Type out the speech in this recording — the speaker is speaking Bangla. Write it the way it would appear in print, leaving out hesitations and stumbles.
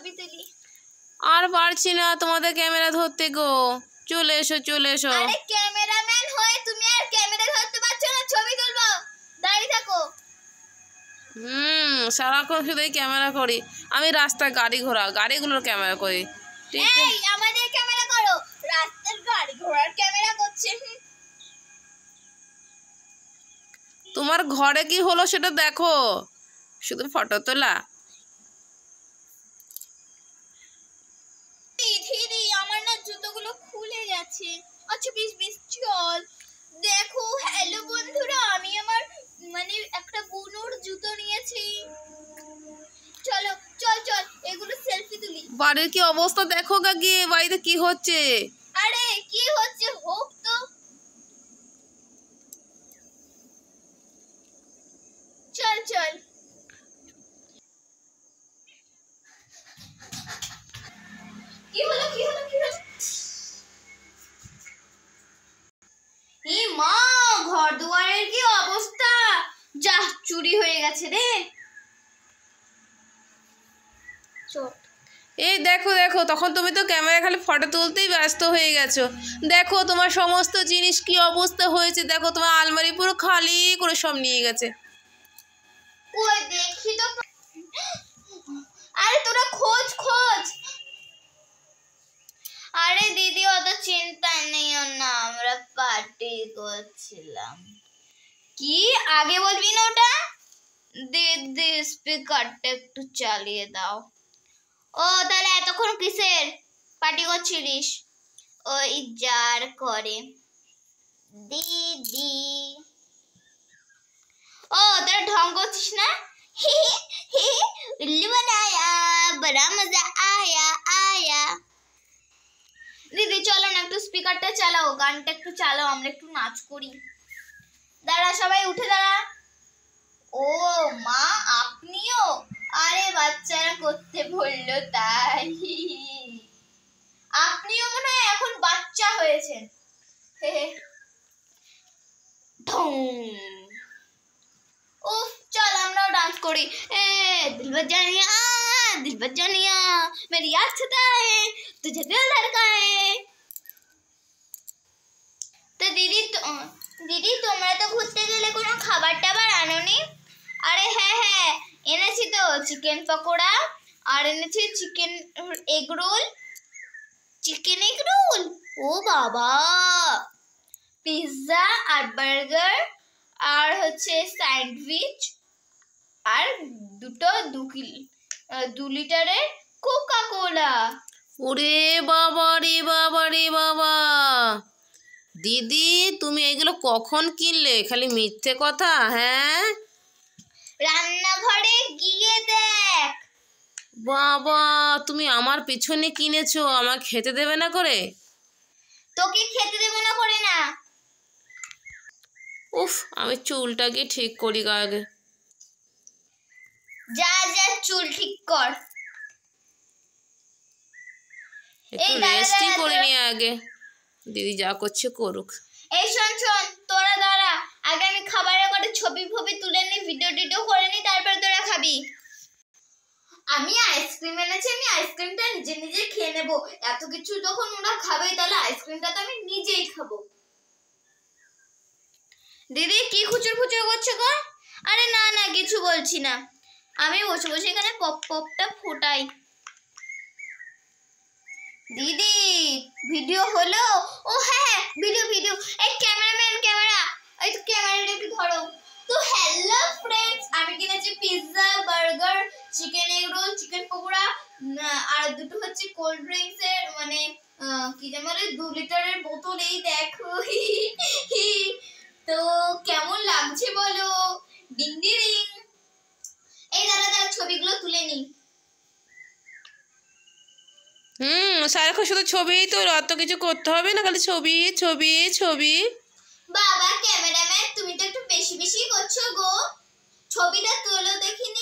ছবি তুলি। আর পারছি না তোমাদের ক্যামেরা ধরতে গো, চলে এসো চলে এসো। আরে ক্যামেরাম্যান হয়ে তুমি আর ক্যামেরা ধরতে পারছো না, ছবি তুলবো, দাঁড়িয়ে থাকো। সারাক্ষণ শুধুই ক্যামেরা করি আমি, রাস্তায় গাড়িগুলোর ক্যামেরা করি। এই আমাদের ক্যামেরা করো, রাস্তার গাড়ি ঘোড়ার ক্যামেরা করছে। তোমার ঘরে কি হলো সেটা দেখো, শুধু ফটো তোলা। দিদি আমার না জুতোগুলো খুলে গেছে। আচ্ছা বেশ চল। দেখো হ্যালো বন্ধুরা, আমি আমার মানে একটা বুনুর জুতো নিয়েছি। চলো চল এগুলো সেলফি তুলি। বাড়ির কি অবস্থা দেখো গা গিয়ে, বাড়িতে কি হচ্ছে? আরে কি হচ্ছে হোক তো, চল। কি হলো? এই মা, ঘর দুয়ারের কি অবস্থা, যা চুরি হয়ে গেছে রে। এই দেখো তখন তুমি তো ক্যামেরা খালি ফটো তুলতেই ব্যস্ত হয়ে গেছো। দেখো তোমার সমস্ত জিনিস কি অবস্থা হয়েছে, দেখো তোমার আলমারি পুরো খালি করে সব নিয়ে গেছে। ওই দেখি তো। আরে তোরা খোঁজ। আরে দিদি অত চিন্তা নেই না, আমরা পার্টি করছিলাম। কি আগে বলবি না ওটা? দিদি স্পিকারটা একটু চালিয়ে দাও। ও তাহলে এতক্ষণ কিসের পার্টি করছিলিস? ওই জার করে দিদি। ও তোরা ঢং করছিস না? उल्लू बनाया बड़ा मजा आया। দিদি চলো না একটু স্পিকারটা চালাও, গানটা একটু চালাও, আমরা একটু নাচ করি। দাঁড়া সবাই উঠে দাঁড়া। ও মা আপনিও? আরে বাচ্চারা করতে বললো তাই। আপনিও মনে হয় এখন বাচ্চা হয়েছেন। উফ চল আমরাও ডান্স করি। दिल बजानिया मेरी याद सताए तुझे दिल धड़काए। তো দিদি তোমরা তো ঘুরতে গেলে কোনো খাবার টাবার আনোনি? আরে হ্যাঁ এনেছি তো, চিকেন পকোড়া আর এনেছি চিকেন এগ রোল। ও বাবা, পিৎজা আর বার্গার আর হচ্ছে স্যান্ডউইচ আর দুটো 2 লিটারের কোকা কোলা। ওরে বাবা রে বাবা, দিদি তুমি এগুলো কখন কিনলে? খালি মিথ্যে কথা। হ্যাঁ রান্নাঘরে গিয়ে দেখ। বাবা তুমি আমার পিছনে কিনেছো, আমার খেতে দেবে না করে? তোকে খেতে দেবো না করে না। উফ আমি চুলটাকে ঠিক করি আগে। যা চুল ঠিক কর। একটু রেস্টই করে নি আগে, দিদি যা করছে করুক। এই শোন তোরা দাঁড়া, আগে আমি খাবারের করে ছবি তুলে নি, ভিডিও করে নি, তারপর তোরা খাবি। আমি আইসক্রিম এনেছি, আমি আইসক্রিমটা নিজে খেয়ে নেবো। এত কিছু যখন ওরা খাবে তাহলে আইসক্রিমটা তো আমি নিজেই খাবো। দিদি কি খুচুর করছো গো? আরে না কিছু বলছি না, আমি বসে এখানে পপটা ফোটাই। দিদি ভিডিও হলো? ও হ্যাঁ ভিডিও। এই ক্যামেরা, এই তো ক্যামেরাটা একটু ধরো তো। হ্যালো ফ্রেন্ডস, আমি কিনেছি pizza, burger, chicken egg roll, chicken pakora আর দুটো হচ্ছে কোল্ড ড্রিঙ্কস এর মানে কি যেন বলে 2 লিটারের বোতল। এই দেখো। তো কেমন লাগছে বলো? Ding ding. এই দাঁড়া ছবিগুলো তুলে নি। সারাক্ষণ শুধু ছবিই তো, অত কিছু করতে হবে না, খালি ছবি। বাবা ক্যামেরাম্যান তুমি তো একটু বেশি করছো গো, ছবিটা তোলো দেখিনি।